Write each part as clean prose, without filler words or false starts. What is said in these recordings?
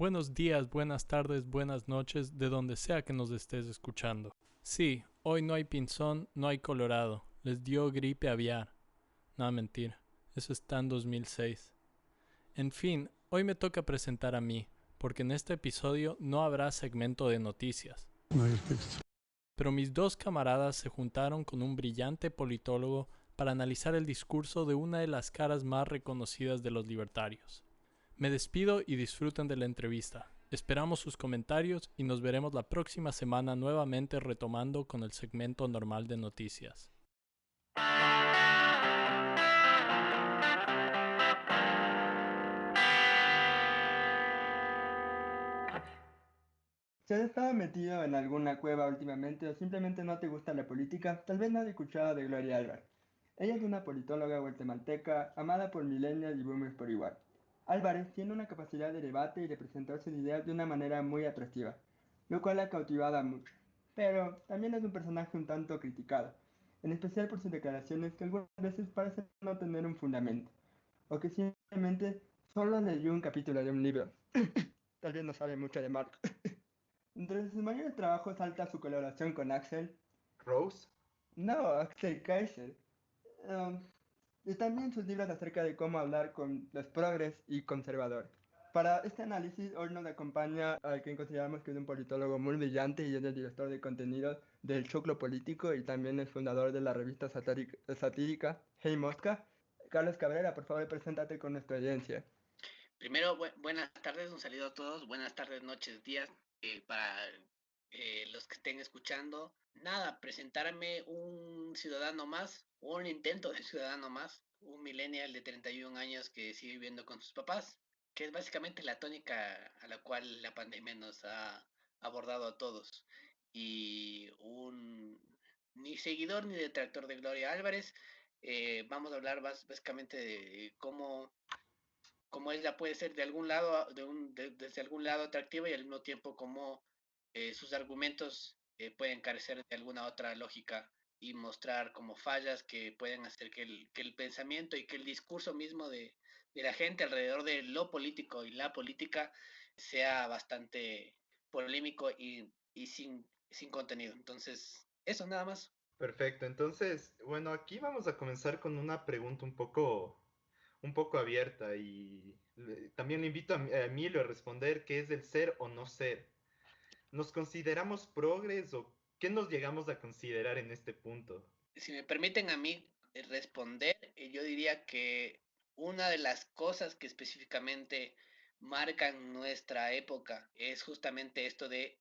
Buenos días, buenas tardes, buenas noches, de donde sea que nos estés escuchando. Sí, hoy no hay Pinzón, no hay Colorado. Les dio gripe aviar. No, mentira. Eso está en 2006. En fin, hoy me toca presentar a mí, porque en este episodio no habrá segmento de noticias. No hay texto. Pero mis dos camaradas se juntaron con un brillante politólogo para analizar el discurso de una de las caras más reconocidas de los libertarios. Me despido y disfruten de la entrevista. Esperamos sus comentarios y nos veremos la próxima semana nuevamente retomando con el segmento normal de noticias. Si has estado metido en alguna cueva últimamente o simplemente no te gusta la política, tal vez no has escuchado de Gloria Álvarez. Ella es una politóloga guatemalteca amada por millennials y boomers por igual. Álvarez tiene una capacidad de debate y de presentar sus ideas de una manera muy atractiva, lo cual ha cautivado a muchos. Pero también es un personaje un tanto criticado, en especial por sus declaraciones que algunas veces parecen no tener un fundamento, o que simplemente solo leyó un capítulo de un libro. Tal vez no sabe mucho de Marx. Entre sus mayores trabajos salta su colaboración con Axel. Rose. No, Axel Kaiser. Um, y también sus libros acerca de cómo hablar con los progres y conservadores. Para este análisis, hoy nos acompaña al que consideramos que es un politólogo muy brillante y es el director de contenidos del Choclo Político y también es fundador de la revista satírica Hey Mosca. Carlos Cabrera, por favor, preséntate con nuestra audiencia. Primero, buenas tardes, un saludo a todos, buenas tardes, noches, días, para los que estén escuchando. Nada, presentarme un ciudadano más, o un intento de ciudadano más, un millennial de 31 años que sigue viviendo con sus papás, que es básicamente la tónica a la cual la pandemia nos ha abordado a todos. Y un ni seguidor ni detractor de Gloria Álvarez. Vamos a hablar básicamente de cómo ella puede ser de algún lado, desde algún lado atractiva y al mismo tiempo cómo sus argumentos pueden carecer de alguna otra lógica y mostrar como fallas que pueden hacer que el pensamiento y que el discurso mismo de la gente alrededor de lo político y la política sea bastante polémico y sin contenido. Entonces, eso nada más. Perfecto. Entonces, bueno, aquí vamos a comenzar con una pregunta un poco abierta y también le invito a Emilio a responder qué es el ser o no ser. ¿Nos consideramos progres o qué nos llegamos a considerar en este punto? Si me permiten a mí responder, yo diría que una de las cosas que específicamente marcan nuestra época es justamente esto de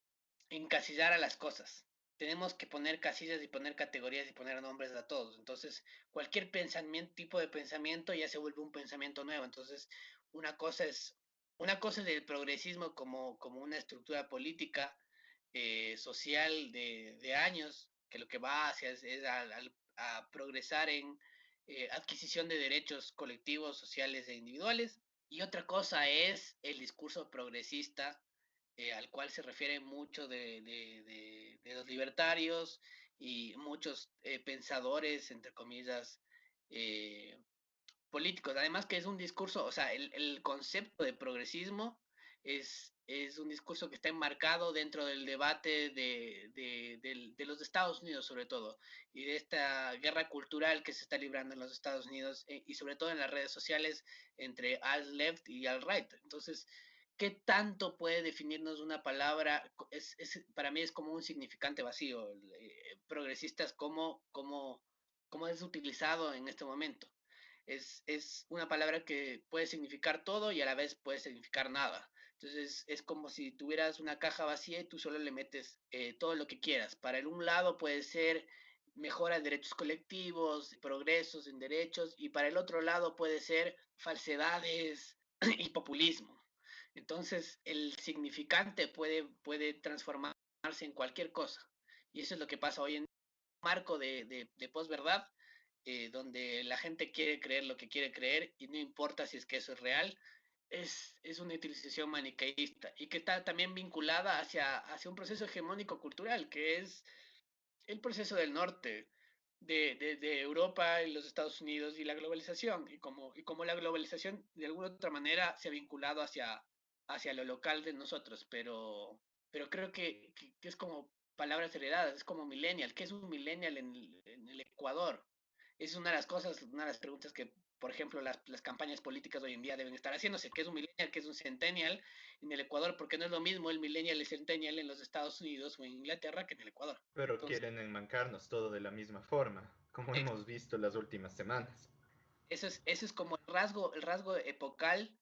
encasillar a las cosas. Tenemos que poner casillas y poner categorías y poner nombres a todos. Entonces, cualquier pensamiento, tipo de pensamiento ya se vuelve un pensamiento nuevo. Entonces, una cosa es, una cosa es el progresismo como una estructura política, social de años, que lo que va hacia es a progresar en adquisición de derechos colectivos, sociales e individuales. Y otra cosa es el discurso progresista, al cual se refiere mucho de los libertarios y muchos pensadores, entre comillas, eh, políticos. Además que es un discurso, o sea, el concepto de progresismo es un discurso que está enmarcado dentro del debate de los Estados Unidos sobre todo, y de esta guerra cultural que se está librando en los Estados Unidos, y sobre todo en las redes sociales entre alt-left y alt-right. Entonces, ¿qué tanto puede definirnos una palabra? Para mí es como un significante vacío. Progresistas, ¿cómo es utilizado en este momento? Es una palabra que puede significar todo y a la vez puede significar nada. Entonces es como si tuvieras una caja vacía y tú solo le metes todo lo que quieras. Para el un lado puede ser mejora de derechos colectivos, progresos en derechos, y para el otro lado puede ser falsedades y populismo. Entonces el significante puede transformarse en cualquier cosa. Y eso es lo que pasa hoy en marco de posverdad, donde la gente quiere creer lo que quiere creer y no importa si es que eso es real. Es una utilización maniqueísta y que está también vinculada hacia un proceso hegemónico cultural, que es el proceso del norte, de Europa y los Estados Unidos y la globalización, y como la globalización de alguna otra manera se ha vinculado hacia lo local de nosotros, pero creo que es como palabras heredadas, es como millennial. ¿Qué es un millennial en el Ecuador? Es una de las cosas, una de las preguntas que, por ejemplo, las campañas políticas hoy en día deben estar haciéndose. ¿Qué es un millennial? ¿Qué es un centennial en el Ecuador? Porque no es lo mismo el millennial y el centennial en los Estados Unidos o en Inglaterra que en el Ecuador. Pero Entonces, quieren enmancarnos todo de la misma forma, como hemos visto las últimas semanas. eso es como el rasgo epocal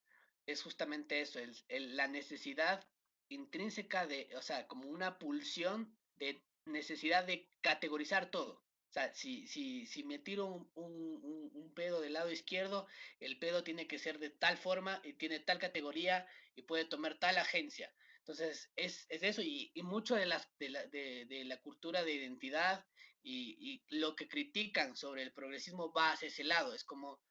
es justamente eso, la necesidad intrínseca de, o sea, como una pulsión de necesidad de categorizar todo. O sea, si me tiro un pedo del lado izquierdo, el pedo tiene que ser de tal forma y tiene tal categoría y puede tomar tal agencia. Entonces, es eso y mucho de la cultura de identidad y lo que critican sobre el progresismo va hacia ese lado. Es como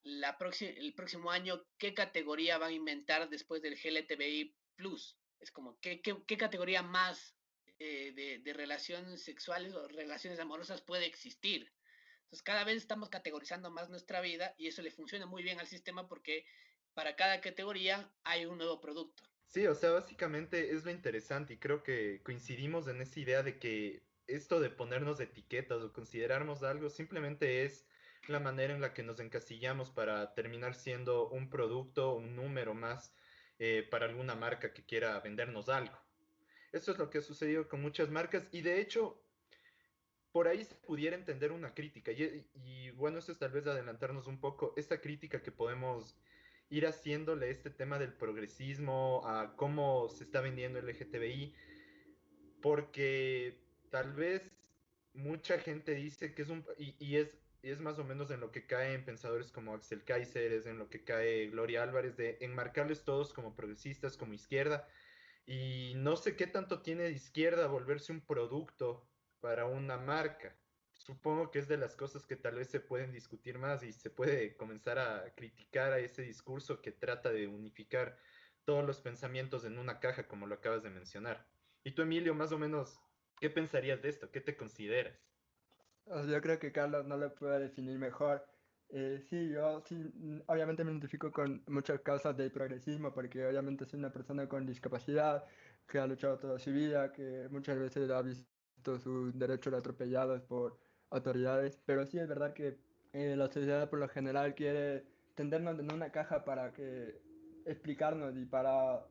el próximo año, ¿qué categoría van a inventar después del GLTBI Plus? Es como, ¿qué categoría más de relaciones sexuales o relaciones amorosas puede existir? Entonces, cada vez estamos categorizando más nuestra vida y eso le funciona muy bien al sistema porque para cada categoría hay un nuevo producto. Sí, o sea, básicamente es lo interesante y creo que coincidimos en esa idea de que esto de ponernos etiquetas o considerarnos algo simplemente es la manera en la que nos encasillamos para terminar siendo un producto, un número más para alguna marca que quiera vendernos algo. Eso es lo que ha sucedido con muchas marcas y de hecho por ahí se pudiera entender una crítica. Y bueno, eso es tal vez adelantarnos un poco, esta crítica que podemos ir haciéndole este tema del progresismo, a cómo se está vendiendo el LGTBI, porque tal vez mucha gente dice que es y es más o menos en lo que cae en pensadores como Axel Kaiser, es en lo que cae Gloria Álvarez, de enmarcarles todos como progresistas, como izquierda, y no sé qué tanto tiene de izquierda volverse un producto para una marca. Supongo que es de las cosas que tal vez se pueden discutir más y se puede comenzar a criticar a ese discurso que trata de unificar todos los pensamientos en una caja, como lo acabas de mencionar. Y tú, Emilio, más o menos, ¿qué pensarías de esto? ¿Qué te consideras? Yo creo que Carlos no lo puede definir mejor. Sí, yo sí, obviamente me identifico con muchas causas del progresismo porque obviamente soy una persona con discapacidad que ha luchado toda su vida, que muchas veces ha visto sus derechos atropellados por autoridades, pero sí es verdad que la sociedad por lo general quiere tendernos en una caja para que explicarnos y para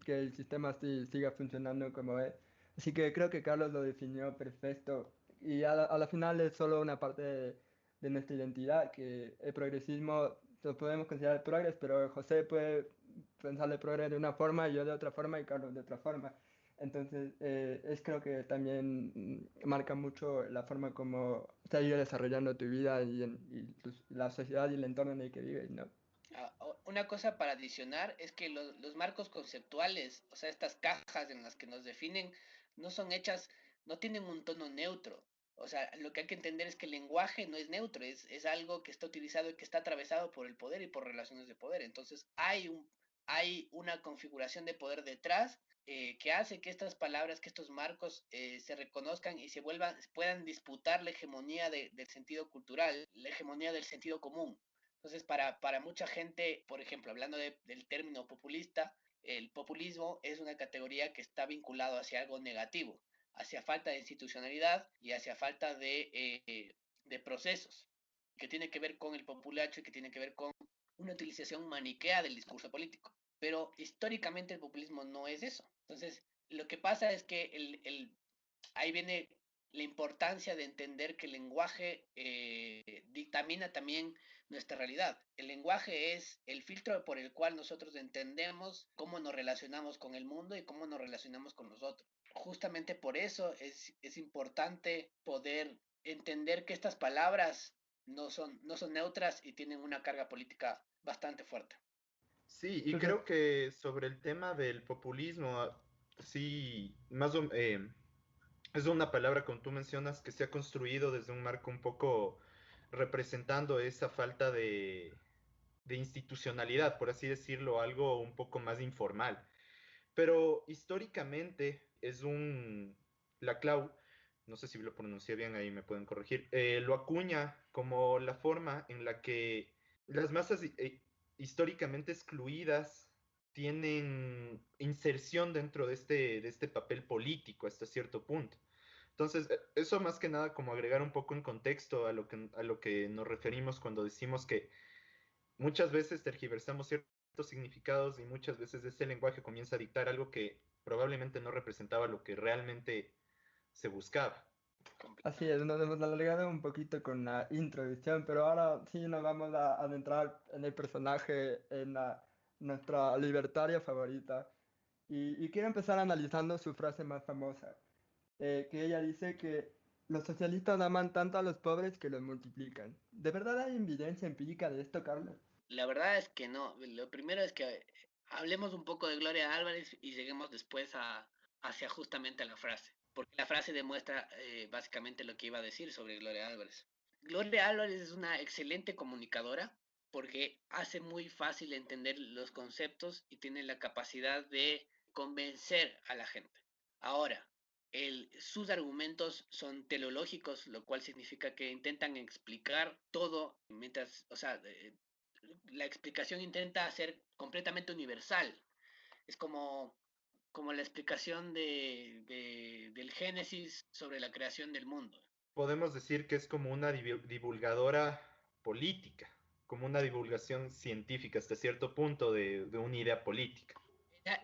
que el sistema siga funcionando como es. Así que creo que Carlos lo definió perfecto y a la final es solo una parte de nuestra identidad, que el progresismo lo podemos considerar progres, pero José puede pensar el progres de una forma, y yo de otra forma y Carlos de otra forma. Entonces, es creo que también marca mucho la forma como te ha ido desarrollando tu vida la sociedad y el entorno en el que vives, ¿no? Una cosa para adicionar es que los marcos conceptuales, o sea, estas cajas en las que nos definen, no son hechas, no tienen un tono neutro. O sea, lo que hay que entender es que el lenguaje no es neutro, es algo que está utilizado y que está atravesado por el poder y por relaciones de poder. Entonces, hay una configuración de poder detrás que hace que estas palabras, que estos marcos se reconozcan y puedan disputar la hegemonía del sentido cultural, la hegemonía del sentido común. Entonces, para mucha gente, por ejemplo, hablando del término populista, el populismo es una categoría que está vinculado hacia algo negativo, hacia falta de institucionalidad y hacia falta de procesos, que tiene que ver con el populacho y que tiene que ver con una utilización maniquea del discurso político. Pero históricamente el populismo no es eso. Entonces, lo que pasa es que ahí viene la importancia de entender que el lenguaje dictamina también nuestra realidad. El lenguaje es el filtro por el cual nosotros entendemos cómo nos relacionamos con el mundo y cómo nos relacionamos con los otros. Justamente por eso es importante poder entender que estas palabras no son neutras y tienen una carga política bastante fuerte. Sí, y Entonces, creo que sobre el tema del populismo, sí, es una palabra, como tú mencionas, que se ha construido desde un marco un poco representando esa falta de institucionalidad, por así decirlo, algo un poco más informal. Pero históricamente la Clau, no sé si lo pronuncié bien, ahí me pueden corregir, lo acuña como la forma en la que las masas históricamente excluidas tienen inserción dentro de este papel político hasta cierto punto. Entonces, eso más que nada como agregar un poco en contexto a lo que nos referimos cuando decimos que muchas veces tergiversamos ciertos significados y muchas veces ese lenguaje comienza a dictar algo que probablemente no representaba lo que realmente se buscaba. Así es, nos hemos alargado un poquito con la introducción, pero ahora sí nos vamos a adentrar en el personaje, en nuestra libertaria favorita. Y quiero empezar analizando su frase más famosa, que ella dice que los socialistas aman tanto a los pobres que los multiplican. ¿De verdad hay evidencia empírica de esto, Carlos? La verdad es que no. Lo primero es que hablemos un poco de Gloria Álvarez y lleguemos después hacia justamente a la frase, porque la frase demuestra básicamente lo que iba a decir sobre Gloria Álvarez. Gloria Álvarez es una excelente comunicadora porque hace muy fácil entender los conceptos y tiene la capacidad de convencer a la gente. Ahora, sus argumentos son teleológicos, lo cual significa que intentan explicar todo mientras, o sea, la explicación intenta ser completamente universal. Es como la explicación del Génesis sobre la creación del mundo. Podemos decir que es como una divulgadora política, como una divulgación científica hasta cierto punto de una idea política.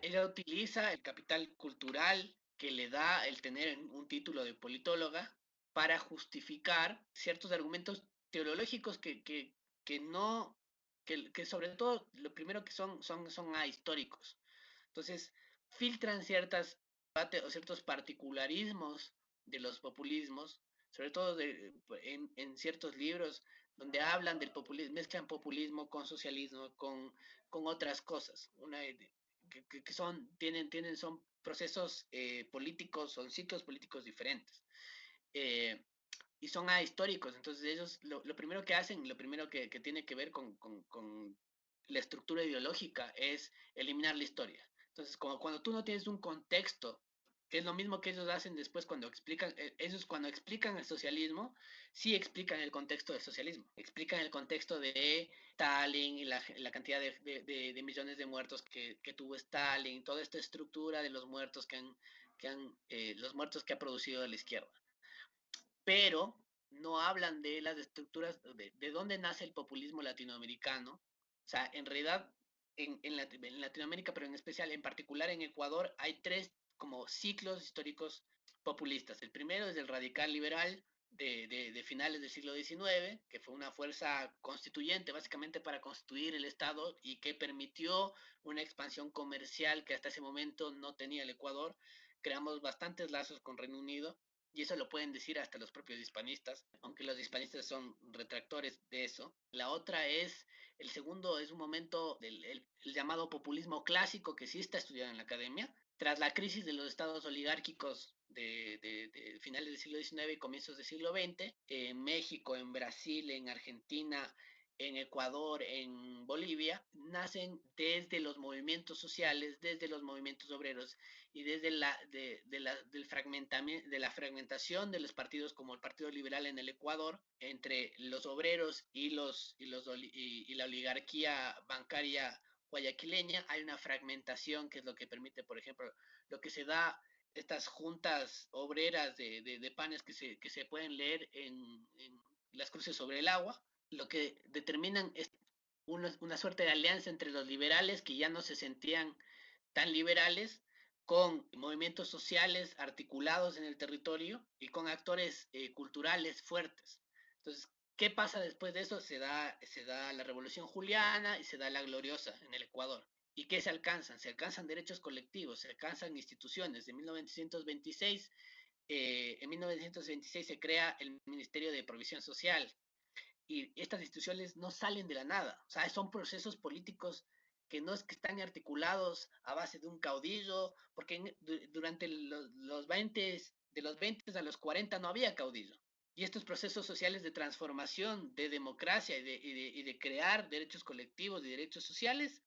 Ella utiliza el capital cultural que le da el tener un título de politóloga para justificar ciertos argumentos teológicos que no, que sobre todo lo primero que son ahistóricos. Entonces, filtran o ciertos particularismos de los populismos, sobre todo en ciertos libros donde hablan del populismo, mezclan populismo con socialismo, con otras cosas. Que son procesos políticos, son ciclos políticos diferentes. Eh, y son ahistóricos, entonces ellos lo primero que hacen, lo primero que tiene que ver con la estructura ideológica es eliminar la historia. Entonces, cuando tú no tienes un contexto, que es lo mismo que ellos hacen después cuando explican, ellos cuando explican el socialismo, sí explican el contexto del socialismo, explican el contexto de Stalin y la cantidad de millones de muertos que tuvo Stalin, toda esta estructura de los muertos los muertos que ha producido la izquierda. Pero no hablan de las estructuras, de dónde nace el populismo latinoamericano. O sea, en realidad, en Latinoamérica, pero en especial, en particular en Ecuador, hay tres como ciclos históricos populistas. El primero es el radical liberal de finales del siglo XIX, que fue una fuerza constituyente básicamente para constituir el Estado y que permitió una expansión comercial que hasta ese momento no tenía el Ecuador. Creamos bastantes lazos con Reino Unido y eso lo pueden decir hasta los propios hispanistas, aunque los hispanistas son retractores de eso. La otra el segundo es un momento el llamado populismo clásico que sí está estudiado en la academia, tras la crisis de los estados oligárquicos de finales del siglo XIX y comienzos del siglo XX, en México, en Brasil, en Argentina, en Ecuador, en Bolivia, nacen desde los movimientos sociales, desde los movimientos obreros y desde de la fragmentación de los partidos como el Partido Liberal en el Ecuador, entre los obreros y la oligarquía bancaria guayaquileña, hay una fragmentación que es lo que permite, por ejemplo, lo que se da estas juntas obreras de panes que se pueden leer en las cruces sobre el agua, lo que determinan es una suerte de alianza entre los liberales que ya no se sentían tan liberales con movimientos sociales articulados en el territorio y con actores culturales fuertes. Entonces, ¿qué pasa después de eso? Se da la Revolución Juliana y se da la Gloriosa en el Ecuador. ¿Y qué se alcanzan? Se alcanzan derechos colectivos, se alcanzan instituciones. En 1926 se crea el Ministerio de Provisión Social, y estas instituciones no salen de la nada, o sea, son procesos políticos que no es que están articulados a base de un caudillo, porque durante los 20, de los 20 a los 40 no había caudillo. Y estos procesos sociales de transformación, de democracia y de crear derechos colectivos y derechos sociales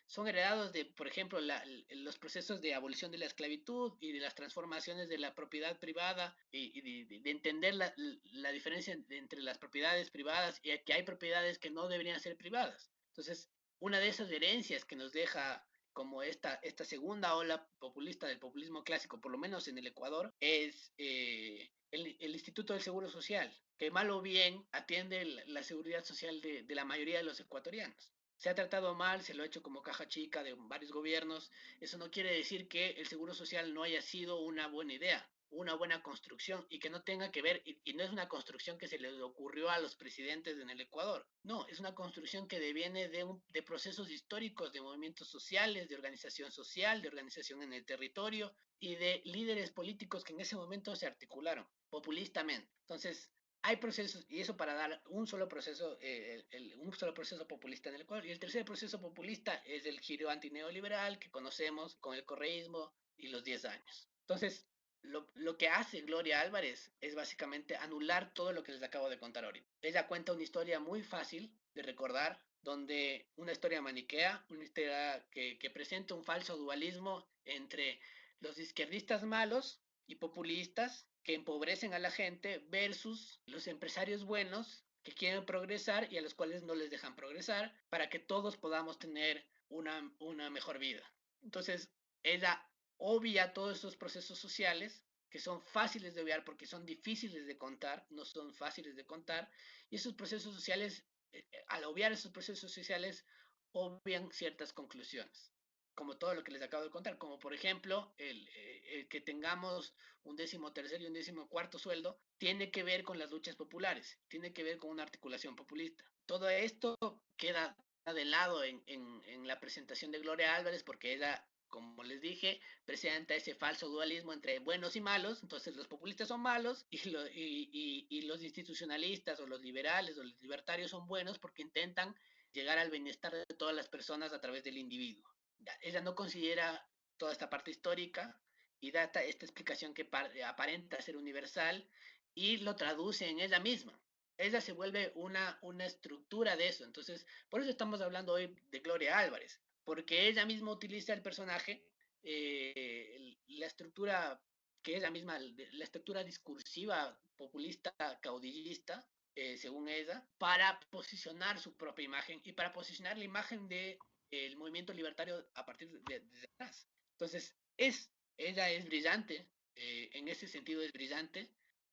son heredados de, por ejemplo, los procesos de abolición de la esclavitud y de las transformaciones de la propiedad privada de entender la diferencia entre las propiedades privadas y que hay propiedades que no deberían ser privadas. Entonces, una de esas herencias que nos deja como esta segunda ola populista del populismo clásico, por lo menos en el Ecuador, es el Instituto del Seguro Social, que mal o bien atiende la seguridad social de la mayoría de los ecuatorianos. Se ha tratado mal, se lo ha hecho como caja chica de varios gobiernos. Eso no quiere decir que el seguro social no haya sido una buena idea, una buena construcción y que no tenga que ver, y no es una construcción que se les ocurrió a los presidentes en el Ecuador, no, es una construcción que deviene de procesos históricos, de movimientos sociales, de organización social, de organización en el territorio y de líderes políticos que en ese momento se articularon populistamente. Entonces, hay procesos, y eso para dar un solo proceso populista en el Ecuador. Y el tercer proceso populista es el giro antineoliberal que conocemos con el correísmo y los 10 años. Entonces, lo que hace Gloria Álvarez es básicamente anular todo lo que les acabo de contar ahorita. Ella cuenta una historia muy fácil de recordar, donde una historia maniquea, una historia que presenta un falso dualismo entre los izquierdistas malos y populistas que empobrecen a la gente versus los empresarios buenos que quieren progresar y a los cuales no les dejan progresar para que todos podamos tener una mejor vida. Entonces, ella obvia todos esos procesos sociales que son fáciles de obviar porque son difíciles de contar, no son fáciles de contar, y esos procesos sociales, al obviar esos procesos sociales, obvian ciertas conclusiones, como todo lo que les acabo de contar, como por ejemplo el que tengamos un 13º y un 14º sueldo, tiene que ver con las luchas populares, tiene que ver con una articulación populista. Todo esto queda de lado en la presentación de Gloria Álvarez porque ella, como les dije, presenta ese falso dualismo entre buenos y malos. Entonces los populistas son malos y los institucionalistas o los liberales o los libertarios son buenos porque intentan llegar al bienestar de todas las personas a través del individuo. Ella no considera toda esta parte histórica y da esta explicación que aparenta ser universal y lo traduce en ella misma. Ella se vuelve una estructura de eso. Entonces, por eso estamos hablando hoy de Gloria Álvarez, porque ella misma utiliza el personaje, la estructura que ella misma, la estructura discursiva populista caudillista, según ella, para posicionar su propia imagen y para posicionar la imagen de el movimiento libertario a partir de atrás. Entonces, ella es brillante, en ese sentido es brillante,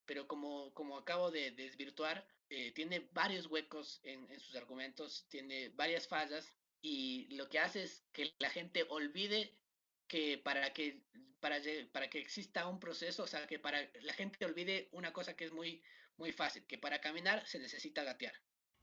pero como acabo de desvirtuar, tiene varios huecos en sus argumentos, tiene varias fallas, y lo que hace es que la gente olvide que para que exista un proceso, o sea, que para la gente olvide una cosa que es muy fácil, que para caminar se necesita gatear.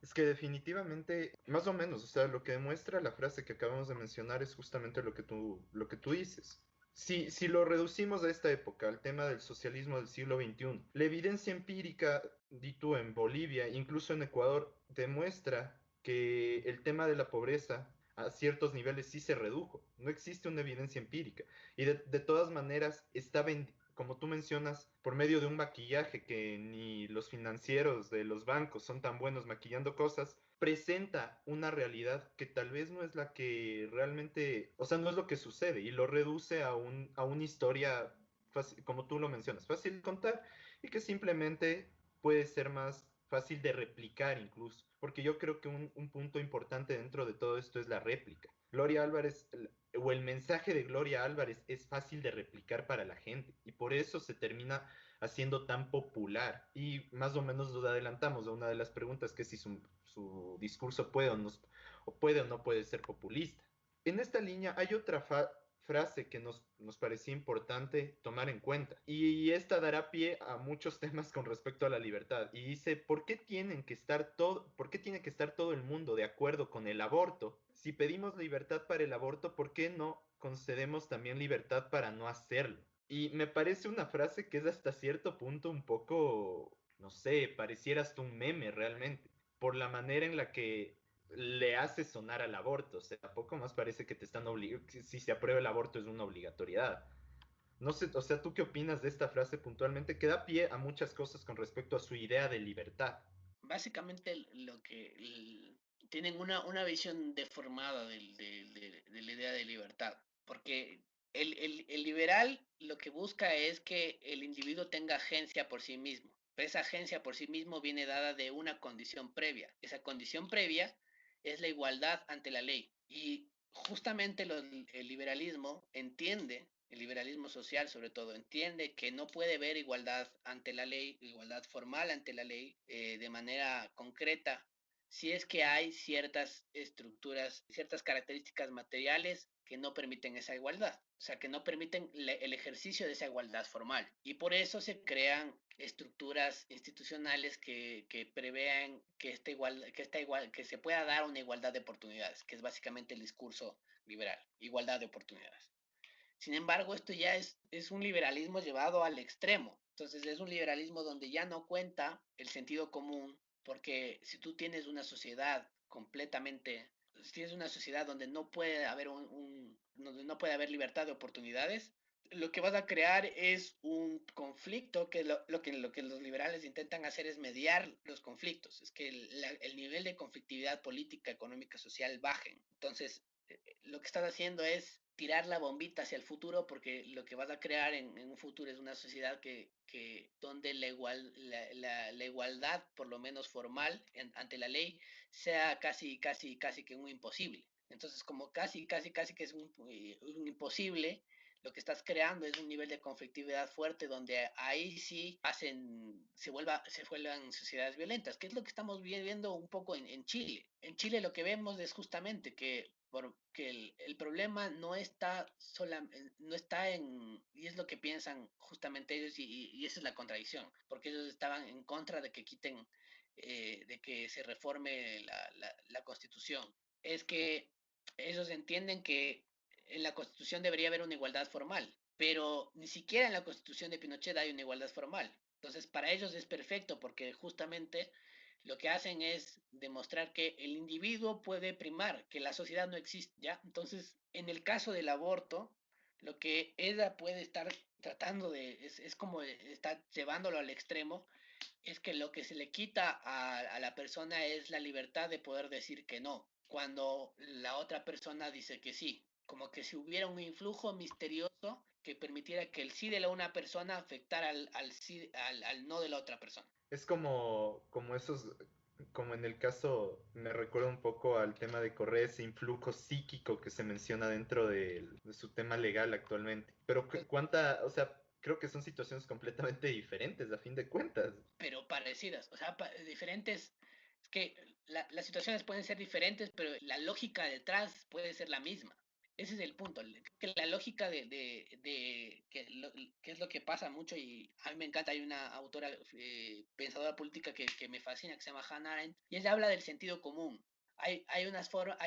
Es que definitivamente, más o menos, o sea, lo que demuestra la frase que acabamos de mencionar es justamente lo que tú dices. Si lo reducimos a esta época, al tema del socialismo del siglo XXI, la evidencia empírica, di tú, en Bolivia, incluso en Ecuador, demuestra que el tema de la pobreza a ciertos niveles sí se redujo. No existe una evidencia empírica. Y de todas maneras, como tú mencionas, por medio de un maquillaje que ni los financieros de los bancos son tan buenos maquillando cosas, presenta una realidad que tal vez no es la que realmente, o sea, no es lo que sucede y lo reduce a una historia, fácil, como tú lo mencionas, fácil de contar y que simplemente puede ser más fácil de replicar incluso, porque yo creo que un punto importante dentro de todo esto es la réplica. Gloria Álvarez, o el mensaje de Gloria Álvarez es fácil de replicar para la gente y por eso se termina haciendo tan popular. Y más o menos nos adelantamos a una de las preguntas, que si su discurso puede o no puede ser populista. En esta línea hay otra frase que nos parecía importante tomar en cuenta. Y esta dará pie a muchos temas con respecto a la libertad. Y dice, ¿por qué tiene que estar todo el mundo de acuerdo con el aborto? Si pedimos libertad para el aborto, ¿por qué no concedemos también libertad para no hacerlo? Y me parece una frase que es hasta cierto punto un poco, no sé, pareciera hasta un meme realmente, por la manera en la que le hace sonar al aborto. O sea, poco más parece que te están obligando, si se aprueba el aborto es una obligatoriedad. No sé, o sea, ¿tú qué opinas de esta frase puntualmente? Que da pie a muchas cosas con respecto a su idea de libertad. Básicamente tienen una visión deformada de la idea de libertad, porque el liberal lo que busca es que el individuo tenga agencia por sí mismo, pero esa agencia por sí mismo viene dada de una condición previa. Esa condición previa es la igualdad ante la ley. Y justamente el liberalismo entiende, el liberalismo social sobre todo, entiende que no puede haber igualdad ante la ley, igualdad formal ante la ley de manera concreta, si es que hay ciertas estructuras, ciertas características materiales que no permiten esa igualdad, o sea, que no permiten el ejercicio de esa igualdad formal. Y por eso se crean estructuras institucionales que prevean que se pueda dar una igualdad de oportunidades, que es básicamente el discurso liberal, igualdad de oportunidades. Sin embargo, esto ya es un liberalismo llevado al extremo. Entonces es un liberalismo donde ya no cuenta el sentido común, porque si tú tienes una sociedad completamente, si tienes una sociedad donde no puede haber donde no puede haber libertad de oportunidades, lo que vas a crear es un conflicto que lo que los liberales intentan hacer es mediar los conflictos, es que el nivel de conflictividad política, económica, social bajen. Entonces, lo que estás haciendo es tirar la bombita hacia el futuro porque lo que vas a crear en un futuro es una sociedad donde la igualdad, por lo menos formal, ante la ley, sea casi que un imposible. Entonces, como casi que es un imposible, lo que estás creando es un nivel de conflictividad fuerte donde ahí sí se vuelvan sociedades violentas, que es lo que estamos viendo un poco en Chile. En Chile lo que vemos es justamente porque el problema no está y es lo que piensan justamente ellos y esa es la contradicción, porque ellos estaban en contra de que de que se reforme la Constitución. Es que ellos entienden que en la Constitución debería haber una igualdad formal, pero ni siquiera en la Constitución de Pinochet hay una igualdad formal. Entonces, para ellos es perfecto porque justamente lo que hacen es demostrar que el individuo puede primar, que la sociedad no existe, ¿ya? Entonces, en el caso del aborto, lo que ella puede estar tratando es como está llevándolo al extremo, es que lo que se le quita a la persona es la libertad de poder decir que no, cuando la otra persona dice que sí, como que si hubiera un influjo misterioso que permitiera que el sí de la una persona afectara al no de la otra persona. Es como esos, como en el caso, me recuerda un poco al tema de Correa, ese influjo psíquico que se menciona dentro de su tema legal actualmente. Pero cuánta, o sea, creo que son situaciones completamente diferentes a fin de cuentas. Pero parecidas, o sea, diferentes. Es que las situaciones pueden ser diferentes, pero la lógica detrás puede ser la misma. Ese es el punto. Que la lógica que es lo que pasa mucho, y a mí me encanta, hay una autora pensadora política que me fascina, que se llama Hannah Arendt, y ella habla del sentido común. Hay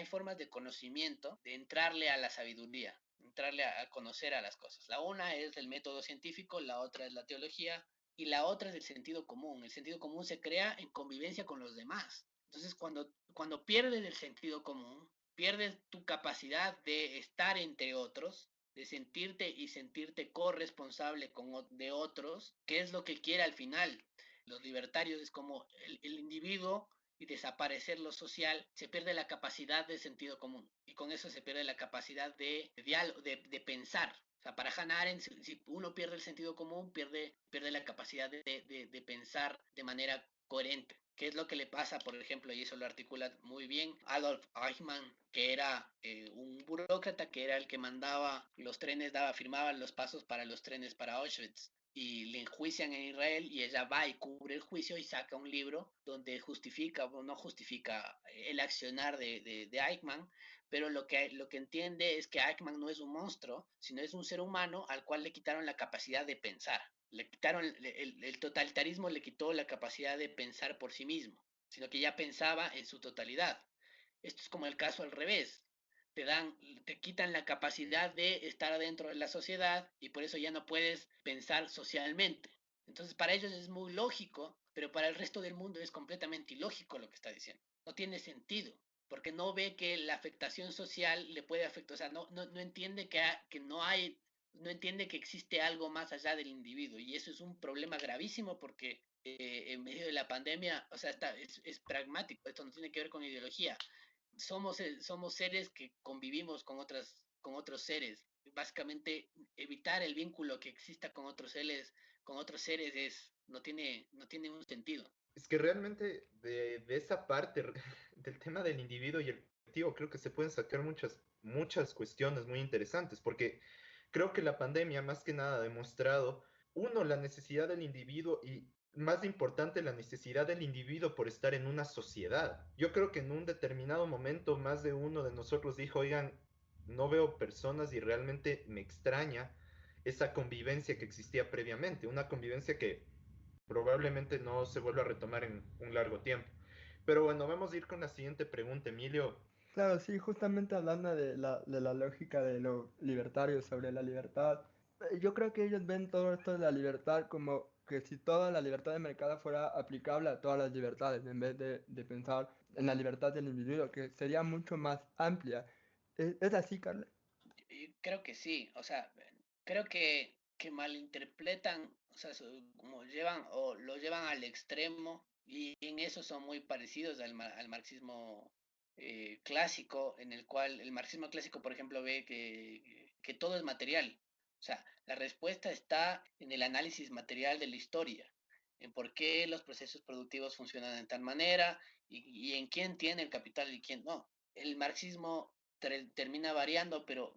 formas de conocimiento, de entrarle a la sabiduría, entrarle a conocer a las cosas. La una es el método científico, la otra es la teología, y la otra es el sentido común. El sentido común se crea en convivencia con los demás. Entonces, cuando pierdes el sentido común, pierdes tu capacidad de estar entre otros, de sentirte corresponsable de otros, que es lo que quiere al final. Los libertarios es como el individuo y desaparecer lo social, se pierde la capacidad de sentido común. Y con eso se pierde la capacidad de pensar. O sea, para Hannah Arendt, si uno pierde el sentido común, pierde la capacidad de pensar de manera coherente. ¿Qué es lo que le pasa, por ejemplo, y eso lo articula muy bien, Adolf Eichmann, que era un burócrata, que era el que mandaba los trenes, firmaba los pasos para los trenes para Auschwitz? Y le enjuician en Israel y ella va y cubre el juicio y saca un libro donde justifica o no justifica el accionar de Eichmann, pero lo que entiende es que Eichmann no es un monstruo, sino es un ser humano al cual le quitaron la capacidad de pensar. Le quitaron el totalitarismo, le quitó la capacidad de pensar por sí mismo, sino que ya pensaba en su totalidad. Esto es como el caso al revés. Te quitan la capacidad de estar dentro de la sociedad y por eso ya no puedes pensar socialmente. Entonces para ellos es muy lógico, pero para el resto del mundo es completamente ilógico lo que está diciendo. No tiene sentido, porque no ve que la afectación social le puede afectar, o sea, no entiende que no hay, no entiende que existe algo más allá del individuo y eso es un problema gravísimo porque en medio de la pandemia, o sea, es pragmático, esto no tiene que ver con ideología, somos seres que convivimos con otros seres. Básicamente, evitar el vínculo que exista con otros seres no tiene un sentido. Es que realmente de esa parte del tema del individuo y el colectivo creo que se pueden sacar muchas muchas cuestiones muy interesantes, porque creo que la pandemia más que nada ha demostrado, uno, la necesidad del individuo y más importante, la necesidad del individuo por estar en una sociedad. Yo creo que en un determinado momento más de uno de nosotros dijo, oigan, no veo personas y realmente me extraña esa convivencia que existía previamente, una convivencia que probablemente no se vuelva a retomar en un largo tiempo. Pero bueno, vamos a ir con la siguiente pregunta, Emilio. Claro, sí, justamente hablando de la lógica de los libertarios sobre la libertad, yo creo que ellos ven todo esto de la libertad como que si toda la libertad de mercado fuera aplicable a todas las libertades, en vez de pensar en la libertad del individuo, que sería mucho más amplia. Es así, Carla? Y creo que sí, o sea, creo que malinterpretan, o sea, como llevan o lo llevan al extremo y en eso son muy parecidos al marxismo clásico, en el cual el marxismo clásico, por ejemplo, ve que todo es material. O sea, la respuesta está en el análisis material de la historia, en por qué los procesos productivos funcionan de tal manera y en quién tiene el capital y quién no. El marxismo termina variando, pero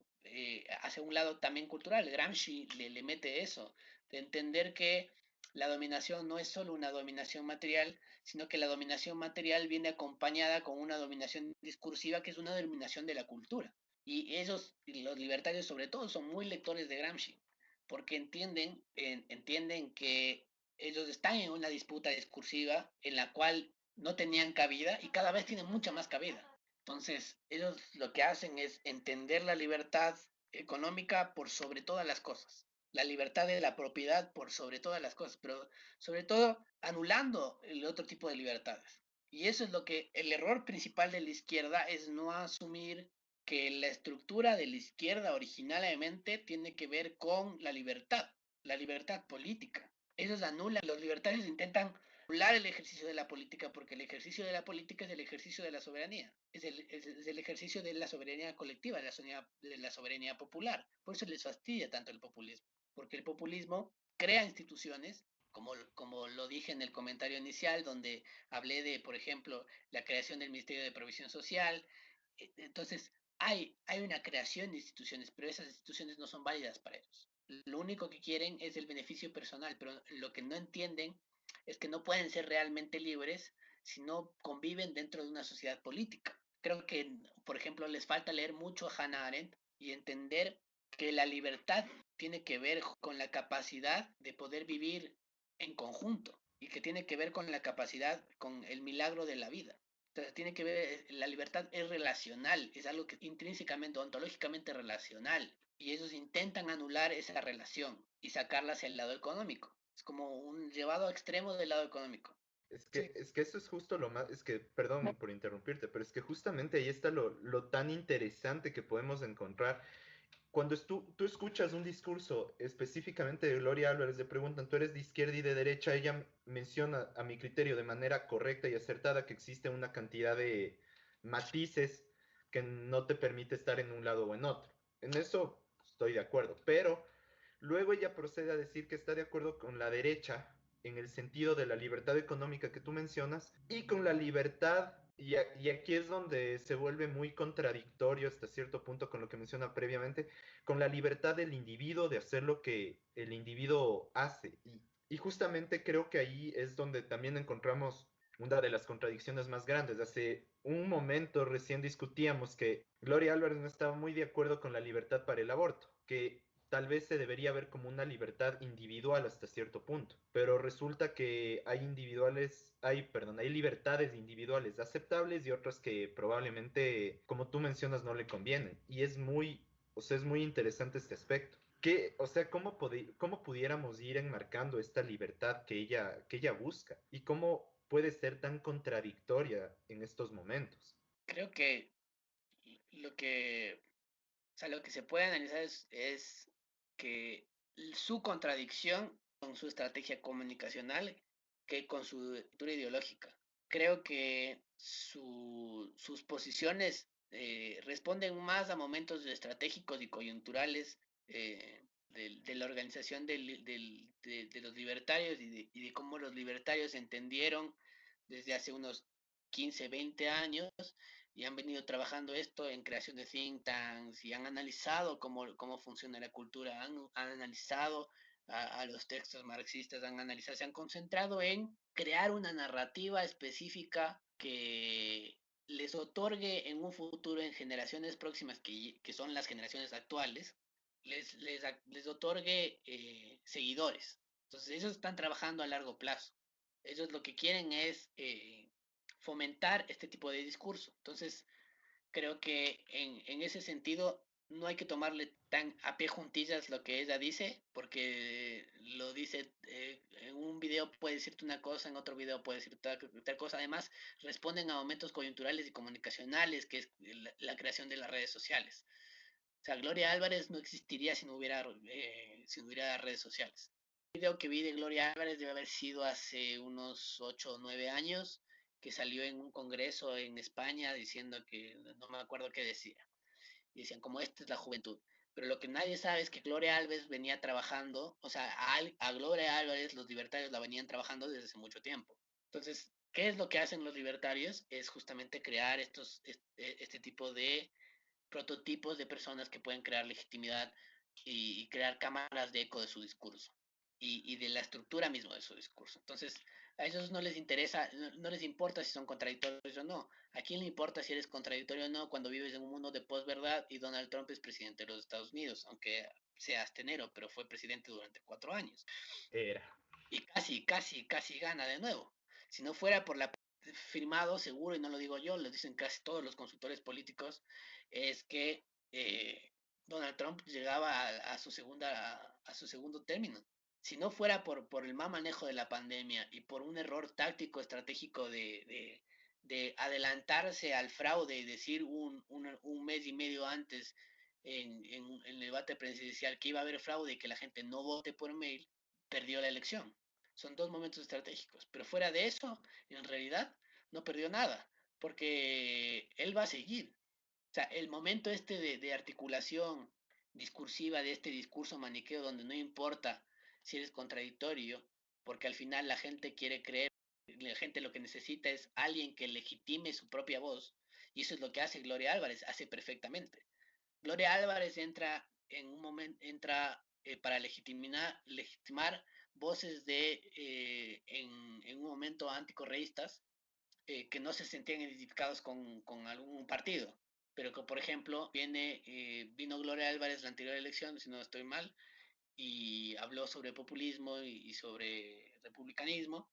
hacia un lado también cultural. Gramsci le mete eso, de entender que la dominación no es solo una dominación material, sino que la dominación material viene acompañada con una dominación discursiva que es una dominación de la cultura. Y ellos, los libertarios sobre todo, son muy lectores de Gramsci, porque entienden que ellos están en una disputa discursiva en la cual no tenían cabida y cada vez tienen mucha más cabida. Entonces, ellos lo que hacen es entender la libertad económica por sobre todas las cosas, la libertad de la propiedad por sobre todas las cosas, pero sobre todo anulando el otro tipo de libertades. Y eso es lo que el error principal de la izquierda es no asumir que la estructura de la izquierda originalmente tiene que ver con la libertad política. Ellos anulan, los libertarios intentan anular el ejercicio de la política porque el ejercicio de la política es el ejercicio de la soberanía, es el ejercicio de la soberanía colectiva, de la soberanía popular. Por eso les fastidia tanto el populismo, porque el populismo crea instituciones, como lo dije en el comentario inicial, donde hablé de, por ejemplo, la creación del Ministerio de Provisión Social. Entonces, hay una creación de instituciones, pero esas instituciones no son válidas para ellos. Lo único que quieren es el beneficio personal, pero lo que no entienden es que no pueden ser realmente libres si no conviven dentro de una sociedad política. Creo que, por ejemplo, les falta leer mucho a Hannah Arendt y entender que la libertad tiene que ver con la capacidad de poder vivir en conjunto y que tiene que ver con la capacidad, con el milagro de la vida. Entonces tiene que ver, la libertad es relacional, es algo que intrínsecamente, ontológicamente relacional. Y ellos intentan anular esa relación y sacarla hacia el lado económico. Es como un llevado a extremo del lado económico. Sí. Es que eso es justo lo más, es que, perdón por interrumpirte, pero es que justamente ahí está lo tan interesante que podemos encontrar. Cuando tú escuchas un discurso específicamente de Gloria Álvarez, le preguntan, ¿tú eres de izquierda y de derecha? Ella menciona, a mi criterio, de manera correcta y acertada, que existe una cantidad de matices que no te permite estar en un lado o en otro. En eso estoy de acuerdo, pero luego ella procede a decir que está de acuerdo con la derecha en el sentido de la libertad económica que tú mencionas y con la libertad, y aquí es donde se vuelve muy contradictorio hasta cierto punto con lo que menciona previamente, con la libertad del individuo de hacer lo que el individuo hace. Y justamente creo que ahí es donde también encontramos una de las contradicciones más grandes. Hace un momento recién discutíamos que Gloria Álvarez no estaba muy de acuerdo con la libertad para el aborto, que tal vez se debería ver como una libertad individual hasta cierto punto, pero resulta que hay libertades individuales aceptables y otras que probablemente, como tú mencionas, no le convienen. Y o sea, es muy interesante este aspecto. O sea, cómo pudiéramos ir enmarcando esta libertad que ella busca y cómo puede ser tan contradictoria en estos momentos? Creo que lo que, o sea, lo que se puede analizar es que su contradicción con su estrategia comunicacional que con su lectura ideológica. Creo que sus posiciones responden más a momentos estratégicos y coyunturales de la organización de los libertarios y de cómo los libertarios entendieron desde hace unos 15 20 años y han venido trabajando esto en creación de think tanks y han analizado cómo funciona la cultura, han analizado a los textos marxistas, han analizado, se han concentrado en crear una narrativa específica que les otorgue en un futuro, en generaciones próximas, que son las generaciones actuales, les otorgue seguidores. Entonces ellos están trabajando a largo plazo. Ellos lo que quieren es fomentar este tipo de discurso. Entonces, creo que en ese sentido no hay que tomarle tan a pie juntillas lo que ella dice, porque lo dice en un video puede decirte una cosa, en otro video puede decirte otra cosa. Además, responden a momentos coyunturales y comunicacionales, que es la creación de las redes sociales. O sea, Gloria Álvarez no existiría si no hubiera redes sociales. El video que vi de Gloria Álvarez debe haber sido hace unos 8 o 9 años, que salió en un congreso en España diciendo que, no me acuerdo qué decía, y decían como esta es la juventud. Pero lo que nadie sabe es que Gloria Álvarez venía trabajando, o sea, a Gloria Álvarez los libertarios la venían trabajando desde hace mucho tiempo. Entonces, ¿qué es lo que hacen los libertarios? Es justamente crear este tipo de prototipos de personas que pueden crear legitimidad y crear cámaras de eco de su discurso y de la estructura misma de su discurso. Entonces, a ellos no les interesa, no les importa si son contradictorios o no. ¿A quién le importa si eres contradictorio o no cuando vives en un mundo de posverdad y Donald Trump es presidente de los Estados Unidos? Aunque sea astenero, pero fue presidente durante 4 años. Era. Y casi gana de nuevo. Si no fuera por la firmado, seguro, y no lo digo yo, lo dicen casi todos los consultores políticos, es que Donald Trump llegaba a su segundo término. Si no fuera por el mal manejo de la pandemia y por un error táctico estratégico de adelantarse al fraude y decir un mes y medio antes en el debate presidencial que iba a haber fraude y que la gente no vote por mail, perdió la elección. Son dos momentos estratégicos. Pero fuera de eso, en realidad, no perdió nada, porque él va a seguir. O sea, el momento este de articulación discursiva de este discurso maniqueo donde no importa si eres contradictorio, porque al final la gente quiere creer, la gente lo que necesita es alguien que legitime su propia voz, y eso es lo que hace Gloria Álvarez, hace perfectamente. Gloria Álvarez en un momento, entra para legitimar voces en un momento anticorreístas que no se sentían identificados con algún partido. Pero que, por ejemplo, vino Gloria Álvarez la anterior elección, si no estoy mal, y habló sobre populismo y sobre republicanismo,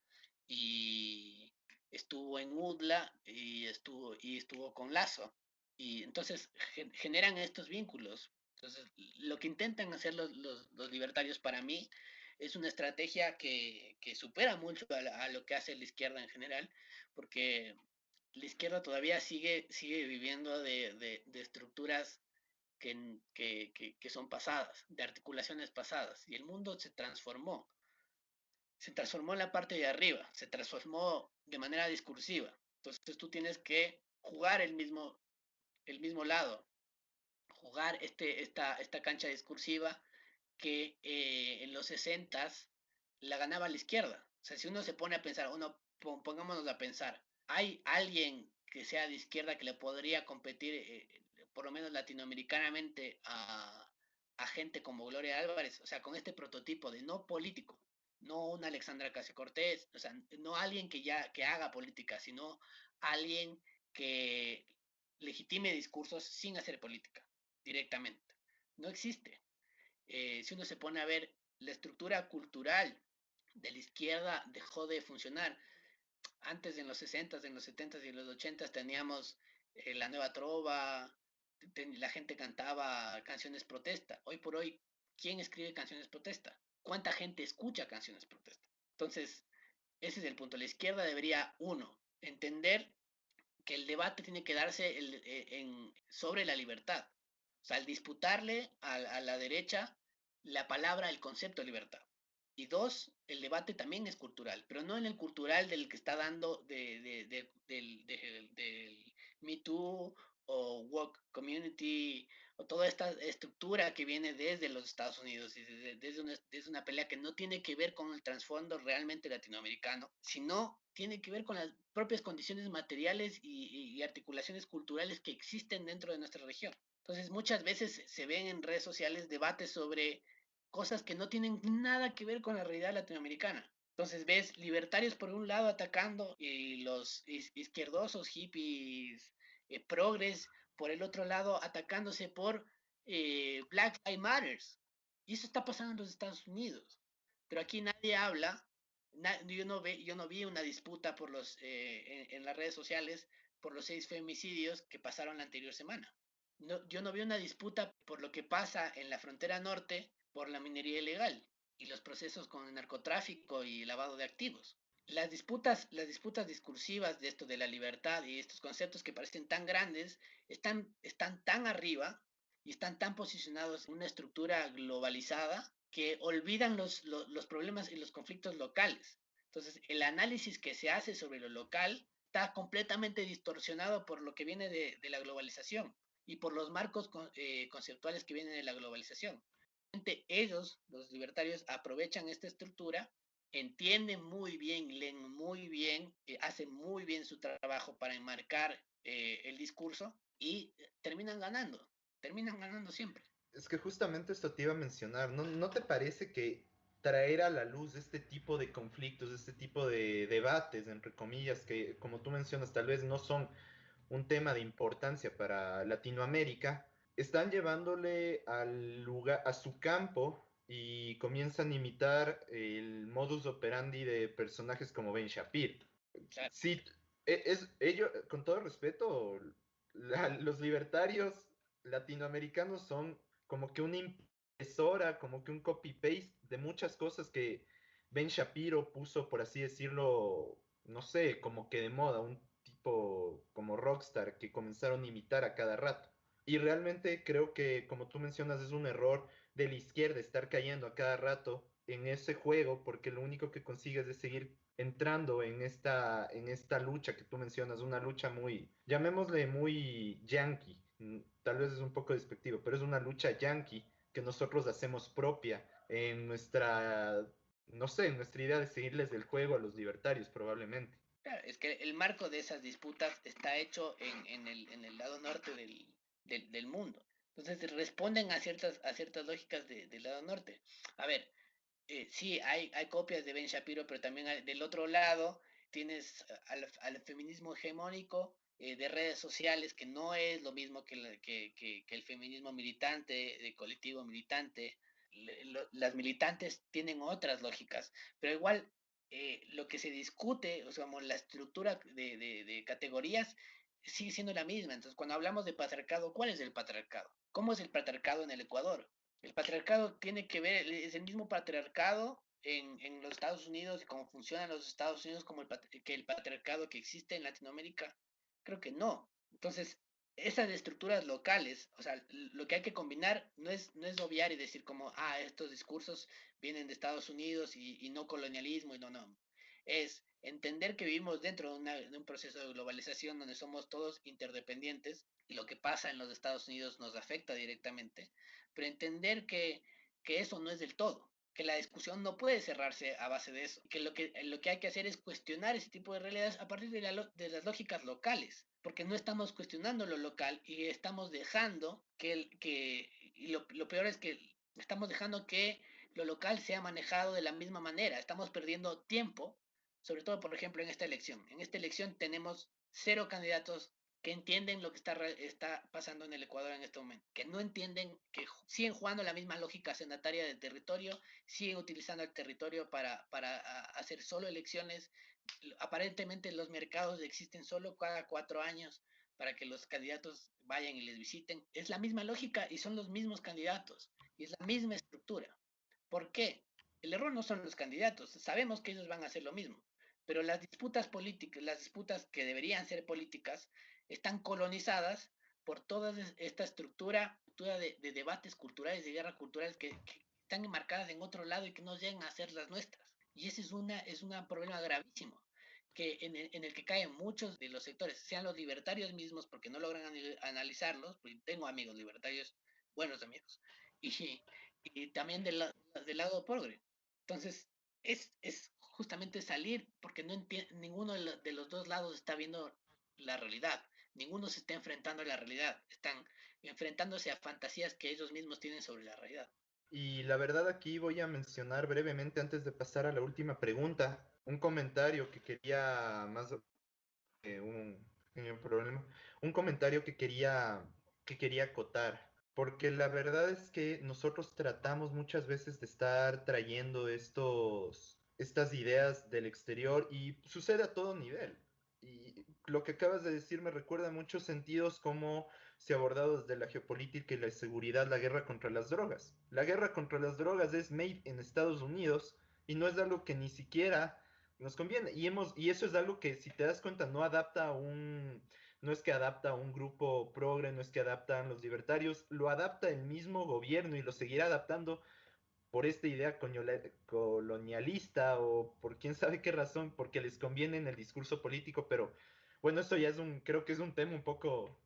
y estuvo en UDLA y estuvo con Lazo. Y entonces generan estos vínculos. Entonces, lo que intentan hacer los libertarios para mí es una estrategia que supera mucho a lo que hace la izquierda en general, porque la izquierda todavía sigue viviendo de estructuras que son pasadas, de articulaciones pasadas, y el mundo se transformó en la parte de arriba, se transformó de manera discursiva. Entonces tú tienes que jugar el mismo lado, jugar esta cancha discursiva que en los 60 la ganaba la izquierda. O sea, si uno se pone a pensar, pongámonos a pensar, ¿hay alguien que sea de izquierda que le podría competir, por lo menos latinoamericanamente, a gente como Gloria Álvarez? O sea, con este prototipo de no político, no una Alexandra Ocasio Cortés, o sea, no alguien que haga política, sino alguien que legitime discursos sin hacer política directamente. No existe. Si uno se pone a ver, la estructura cultural de la izquierda dejó de funcionar. Antes, en los 60s, en los 70s y en los 80s, teníamos la nueva trova, la gente cantaba canciones protesta. Hoy por hoy, ¿quién escribe canciones protesta? ¿Cuánta gente escucha canciones protesta? Entonces, ese es el punto. La izquierda debería, uno, entender que el debate tiene que darse sobre la libertad. O sea, al disputarle a la derecha la palabra, el concepto de libertad. Y dos, el debate también es cultural, pero no en el cultural del que está dando del Me Too o woke community, o toda esta estructura que viene desde los Estados Unidos, y desde una pelea que no tiene que ver con el trasfondo realmente latinoamericano, sino tiene que ver con las propias condiciones materiales y articulaciones culturales que existen dentro de nuestra región. Entonces, muchas veces se ven en redes sociales debates sobre cosas que no tienen nada que ver con la realidad latinoamericana. Entonces ves libertarios por un lado atacando y los izquierdosos, hippies, progres por el otro lado atacándose por Black Lives Matters. Y eso está pasando en los Estados Unidos. Pero aquí nadie habla, yo no vi una disputa por en las redes sociales por los 6 femicidios que pasaron la anterior semana. No, yo no vi una disputa por lo que pasa en la frontera norte por la minería ilegal y los procesos con el narcotráfico y lavado de activos. Las disputas discursivas de esto de la libertad y estos conceptos que parecen tan grandes están tan arriba y están tan posicionados en una estructura globalizada que olvidan los problemas y los conflictos locales. Entonces, el análisis que se hace sobre lo local está completamente distorsionado por lo que viene de la globalización y por los marcos conceptuales que vienen de la globalización. Ellos, los libertarios, aprovechan esta estructura, entienden muy bien, leen muy bien, hacen muy bien su trabajo para enmarcar el discurso y terminan ganando siempre. Es que justamente esto te iba a mencionar, ¿no te parece que traer a la luz este tipo de conflictos, este tipo de debates, entre comillas, que como tú mencionas, tal vez no son un tema de importancia para Latinoamérica, están llevándole al lugar, a su campo y comienzan a imitar el modus operandi de personajes como Ben Shapiro? Claro. Sí, ellos, con todo respeto, los libertarios latinoamericanos son como que una impresora, como que un copy-paste de muchas cosas que Ben Shapiro puso, por así decirlo, no sé, como que de moda, un tipo como rockstar que comenzaron a imitar a cada rato. Y realmente creo que, como tú mencionas, es un error de la izquierda estar cayendo a cada rato en ese juego, porque lo único que consigues es seguir entrando en esta lucha que tú mencionas, una lucha muy, llamémosle muy yankee, tal vez es un poco despectivo, pero es una lucha yankee que nosotros hacemos propia en nuestra, no sé, en nuestra idea de seguirles el juego a los libertarios probablemente. Claro, es que el marco de esas disputas está hecho en el lado norte del mundo. Entonces responden a ciertas lógicas del lado norte. A ver, sí, hay copias de Ben Shapiro, pero también del otro lado tienes al feminismo hegemónico de redes sociales, que no es lo mismo que el feminismo militante, de colectivo militante. Las militantes tienen otras lógicas, pero igual lo que se discute, o sea, como la estructura de categorías, sigue siendo la misma. Entonces, cuando hablamos de patriarcado, ¿cuál es el patriarcado? ¿Cómo es el patriarcado en el Ecuador? El patriarcado tiene que ver, es el mismo patriarcado en los Estados Unidos y cómo funcionan los Estados Unidos como que el patriarcado que existe en Latinoamérica. Creo que no. Entonces, esas estructuras locales, o sea, lo que hay que combinar no es obviar y decir como, estos discursos vienen de Estados Unidos y no colonialismo y no. Es entender que vivimos dentro de un proceso de globalización donde somos todos interdependientes y lo que pasa en los Estados Unidos nos afecta directamente, pero entender que eso no es del todo, que la discusión no puede cerrarse a base de eso, que lo que hay que hacer es cuestionar ese tipo de realidades a partir de las lógicas locales, porque no estamos cuestionando lo local y estamos dejando y lo peor es que estamos dejando que lo local sea manejado de la misma manera, estamos perdiendo tiempo, sobre todo, por ejemplo, en esta elección. En esta elección tenemos 0 candidatos que entienden lo que está pasando en el Ecuador en este momento, que no entienden, que siguen jugando la misma lógica senataria del territorio, siguen utilizando el territorio para hacer solo elecciones. Aparentemente los mercados existen solo cada 4 años para que los candidatos vayan y les visiten. Es la misma lógica y son los mismos candidatos y es la misma estructura. ¿Por qué? El error no son los candidatos, sabemos que ellos van a hacer lo mismo, pero las disputas políticas, las disputas que deberían ser políticas, están colonizadas por toda esta estructura de debates culturales, de guerra cultural que están enmarcadas en otro lado y que no llegan a ser las nuestras. Y ese es un problema gravísimo, en el que caen muchos de los sectores, sean los libertarios mismos, porque no logran analizarlos, porque tengo amigos libertarios, buenos amigos, y, y también del lado progre. Entonces, es justamente salir, porque no ninguno de los dos lados está viendo la realidad, ninguno se está enfrentando a la realidad, están enfrentándose a fantasías que ellos mismos tienen sobre la realidad. Y la verdad aquí voy a mencionar brevemente antes de pasar a la última pregunta, un comentario que quería más un pequeño problema, un comentario que quería acotar, porque la verdad es que nosotros tratamos muchas veces de estar trayendo estas ideas del exterior y sucede a todo nivel. Y lo que acabas de decir me recuerda en muchos sentidos cómo se ha abordado desde la geopolítica y la seguridad la guerra contra las drogas. La guerra contra las drogas es made en Estados Unidos y no es algo que ni siquiera nos conviene. Y eso es algo que, si te das cuenta, no es que adapta a un grupo progre, no es que adaptan los libertarios, lo adapta el mismo gobierno y lo seguirá adaptando por esta idea colonialista o por quién sabe qué razón, porque les conviene en el discurso político, pero bueno, esto ya creo que es un tema un poco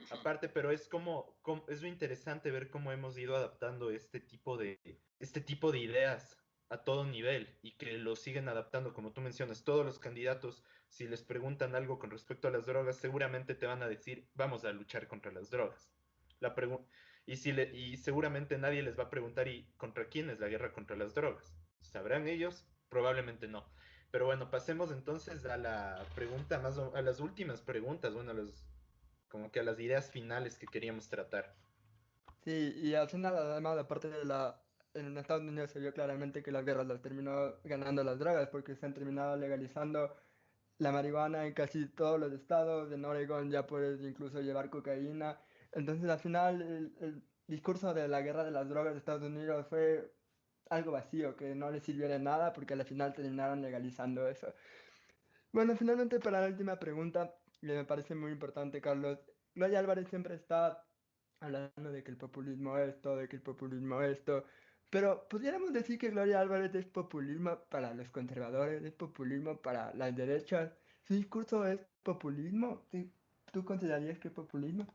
aparte, pero es lo interesante ver cómo hemos ido adaptando este tipo de ideas a todo nivel y que lo siguen adaptando, como tú mencionas, todos los candidatos, si les preguntan algo con respecto a las drogas, seguramente te van a decir, vamos a luchar contra las drogas. La pregunta y seguramente nadie les va a preguntar, ¿y contra quién es la guerra contra las drogas? ¿Sabrán ellos? Probablemente no. Pero bueno, pasemos entonces a la pregunta a las últimas preguntas, bueno, como que a las ideas finales que queríamos tratar. Sí, y al final, además, aparte de en Estados Unidos se vio claramente que las guerras las terminó ganando las drogas porque se han terminado legalizando la marihuana en casi todos los estados. En Oregon ya puedes incluso llevar cocaína. Entonces, al final, el discurso de la guerra de las drogas de Estados Unidos fue algo vacío, que no le sirvió de nada porque al final terminaron legalizando eso. Bueno, finalmente para la última pregunta, que me parece muy importante, Carlos. Gloria Álvarez siempre está hablando de que el populismo esto, de que el populismo esto, pero pudiéramos decir que Gloria Álvarez es populismo para los conservadores, es populismo para las derechas. ¿Su discurso es populismo? ¿Sí? ¿Tú considerarías que es populismo?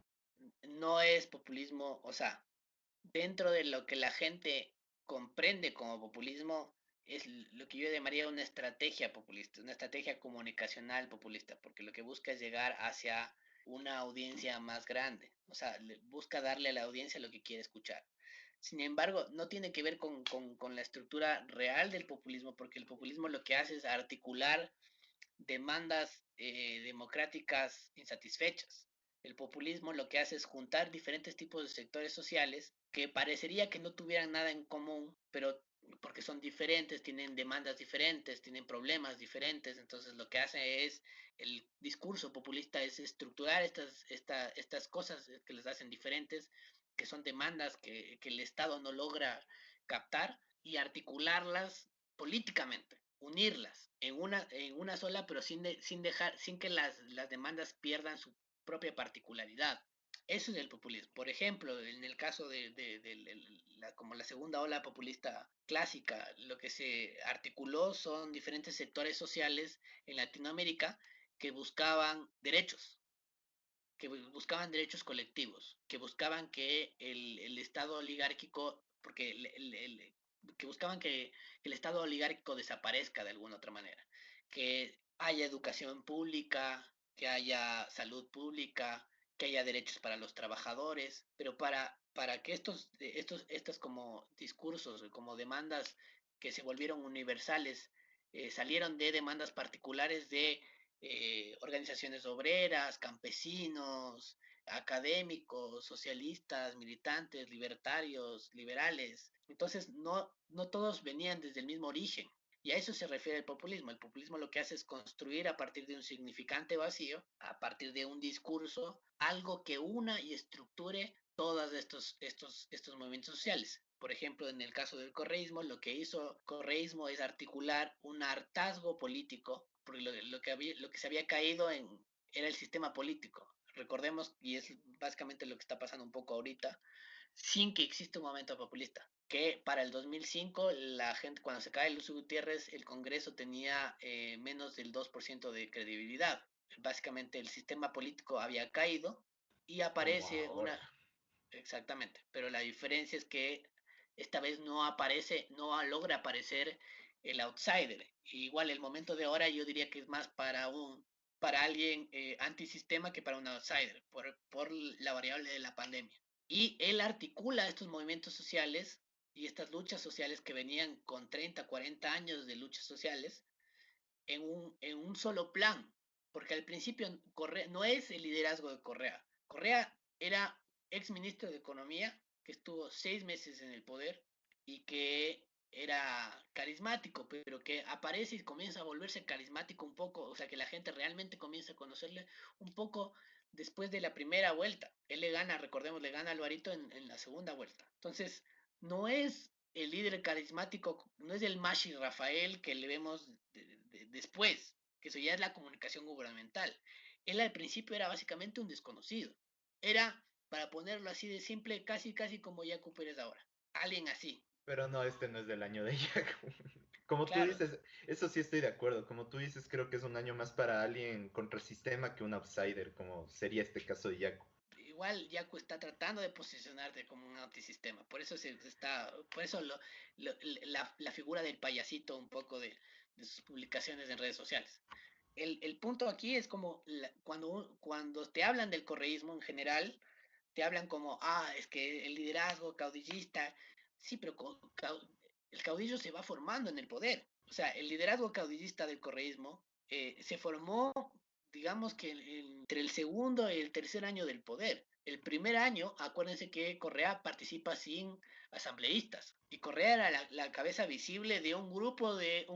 No es populismo, o sea, dentro de lo que la gente comprende como populismo, es lo que yo llamaría una estrategia populista, una estrategia comunicacional populista, porque lo que busca es llegar hacia una audiencia más grande, o sea, busca darle a la audiencia lo que quiere escuchar. Sin embargo, no tiene que ver con la estructura real del populismo, porque el populismo lo que hace es articular demandas democráticas insatisfechas. El populismo lo que hace es juntar diferentes tipos de sectores sociales que parecería que no tuvieran nada en común, pero porque son diferentes, tienen demandas diferentes, tienen problemas diferentes, entonces lo que hace es, el discurso populista es estructurar estas cosas que les hacen diferentes, que son demandas que el Estado no logra captar y articularlas políticamente, unirlas en una sola, pero sin dejar, sin que las demandas pierdan su propia particularidad. Eso es el populismo. Por ejemplo, en el caso como la segunda ola populista clásica, lo que se articuló son diferentes sectores sociales en Latinoamérica que buscaban derechos colectivos, que buscaban que el Estado oligárquico, porque que buscaban que el Estado oligárquico desaparezca de alguna otra manera, que haya educación pública, que haya salud pública, que haya derechos para los trabajadores, pero para que estos como discursos, como demandas que se volvieron universales, salieron de demandas particulares de organizaciones obreras, campesinos, académicos, socialistas, militantes, libertarios, liberales. Entonces, no todos venían desde el mismo origen. Y a eso se refiere el populismo. El populismo lo que hace es construir a partir de un significante vacío, a partir de un discurso, algo que una y estructure todos estos movimientos sociales. Por ejemplo, en el caso del correísmo, lo que hizo el correísmo es articular un hartazgo político, porque lo que se había caído era el sistema político. Recordemos, y es básicamente lo que está pasando un poco ahorita, sin que exista un momento populista. que para el 2005 la gente, cuando se cae Lucio Gutiérrez, el Congreso tenía menos del 2% de credibilidad. Básicamente el sistema político había caído y Como aparece ahora. una, exactamente, pero la diferencia es que esta vez no aparece, no logra aparecer el outsider. Igual el momento de ahora yo diría que es más para alguien antisistema que para un outsider, por la variable de la pandemia. Y él articula estos movimientos sociales y estas luchas sociales que venían con 30, 40 años de luchas sociales en un solo plan, porque al principio Correa no es el liderazgo de Correa. Correa era ex ministro de Economía que estuvo 6 meses en el poder y que era carismático, pero que aparece y comienza a volverse carismático un poco, o sea, que la gente realmente comienza a conocerle un poco después de la primera vuelta. Él le gana, recordemos, le gana a Alvarito en la segunda vuelta. Entonces, no es el líder carismático, no es el Mashi Rafael que le vemos después, que eso ya es la comunicación gubernamental. Él al principio era básicamente un desconocido. Era, para ponerlo así de simple, casi casi como Yacu Pérez ahora. Alguien así. Pero no, este no es del año de Yaku. Como tú Claro, dices, eso sí estoy de acuerdo. Como tú dices, creo que es un año más para alguien contrasistema que un outsider, como sería este caso de Yaku. igual Yaku está tratando de posicionarte como un antisistema. Por eso por eso la figura del payasito un poco de sus publicaciones en redes sociales. El punto aquí es como cuando te hablan del correísmo en general, te hablan como, es que el liderazgo caudillista, sí, pero el caudillo se va formando en el poder. O sea, el liderazgo caudillista del correísmo se formó, digamos que entre el segundo y el tercer año del poder. El primer año, acuérdense que Correa participa sin asambleístas y Correa era la cabeza visible de un grupo de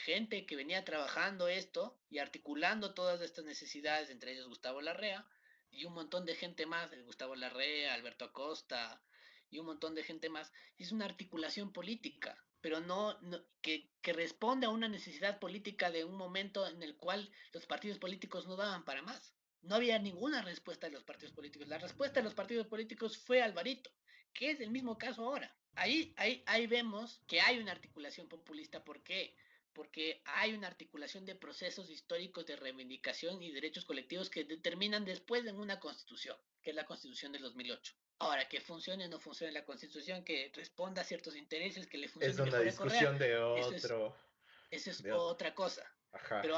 gente que venía trabajando esto y articulando todas estas necesidades, entre ellos Gustavo Larrea, y un montón de gente más, Gustavo Larrea, Alberto Acosta, y un montón de gente más. Es una articulación política, pero que responde a una necesidad política de un momento en el cual los partidos políticos no daban para más. No había ninguna respuesta de los partidos políticos. La respuesta de los partidos políticos fue Alvarito, que es el mismo caso ahora. Ahí vemos que hay una articulación populista. ¿Por qué? Porque hay una articulación de procesos históricos de reivindicación y derechos colectivos que determinan después en una constitución, que es la constitución del 2008. Ahora, que funcione o no funcione la constitución, que responda a ciertos intereses, que le Es funcione una mejor a Correa, discusión de eso es, otro, eso es de otro. otra cosa. Ajá. Pero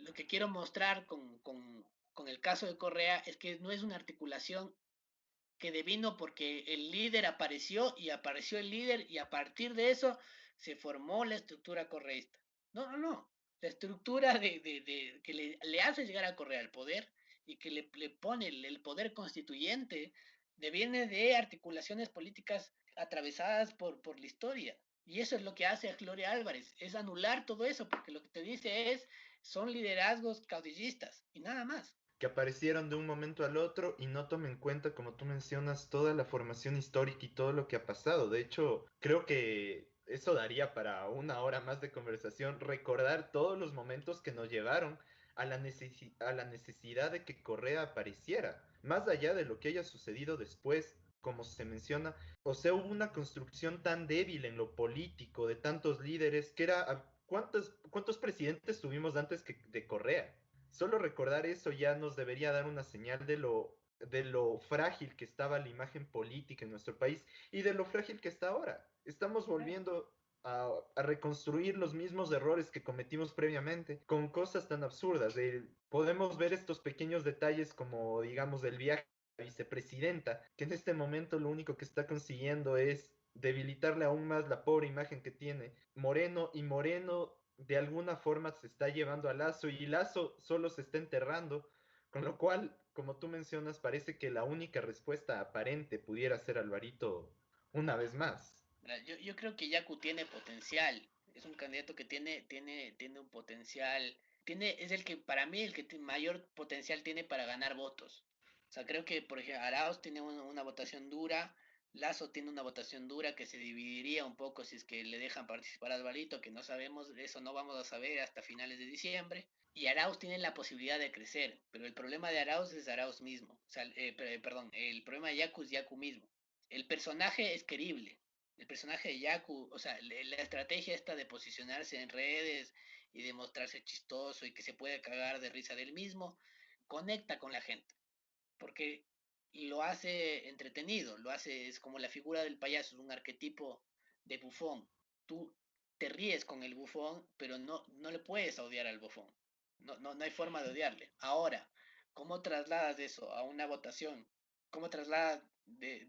lo que quiero mostrar con el caso de Correa es que no es una articulación que devino porque el líder apareció y apareció el líder y a partir de eso se formó la estructura correísta. No, no, no. La estructura que le hace llegar a Correa al poder y que le pone el poder constituyente deviene de articulaciones políticas atravesadas por la historia. Y eso es lo que hace a Gloria Álvarez, es anular todo eso, porque lo que te dice son liderazgos caudillistas y nada más. Que aparecieron de un momento al otro y no tomen en cuenta, como tú mencionas, toda la formación histórica y todo lo que ha pasado. De hecho, creo que eso daría para una hora más de conversación, recordar todos los momentos que nos llevaron a la necesidad de que Correa apareciera, más allá de lo que haya sucedido después, como se menciona, o sea, hubo una construcción tan débil en lo político de tantos líderes que era, ¿cuántos presidentes tuvimos antes de Correa? Solo recordar eso ya nos debería dar una señal de lo frágil que estaba la imagen política en nuestro país y de lo frágil que está ahora. Estamos volviendo a reconstruir los mismos errores que cometimos previamente con cosas tan absurdas. Podemos ver estos pequeños detalles como, digamos, el viaje a la vicepresidenta, que en este momento lo único que está consiguiendo es debilitarle aún más la pobre imagen que tiene Moreno, y Moreno de alguna forma se está llevando a Lazo y Lazo solo se está enterrando, con lo cual, como tú mencionas, parece que la única respuesta aparente pudiera ser Alvarito una vez más. Yo creo que Yaku tiene potencial. Es un candidato que tiene un potencial. Es el que, para mí, el que mayor potencial tiene para ganar votos. O sea, creo que, por ejemplo, Arauz tiene una votación dura. Lazo tiene una votación dura que se dividiría un poco si es que le dejan participar a Alvarito, que no sabemos, eso no vamos a saber hasta finales de diciembre. Y Arauz tiene la posibilidad de crecer, pero el problema de Arauz es Arauz mismo. O sea, perdón, el problema de Yaku es Yaku mismo. el personaje es querible. El personaje de Yaku, o sea, la estrategia esta de posicionarse en redes y de mostrarse chistoso y que se puede cagar de risa del mismo, conecta con la gente, porque lo hace entretenido, lo hace, es como la figura del payaso, es un arquetipo de bufón. Tú te ríes con el bufón, pero no le puedes odiar al bufón. No hay forma de odiarle. Ahora, ¿cómo trasladas eso a una votación? ¿Cómo trasladas de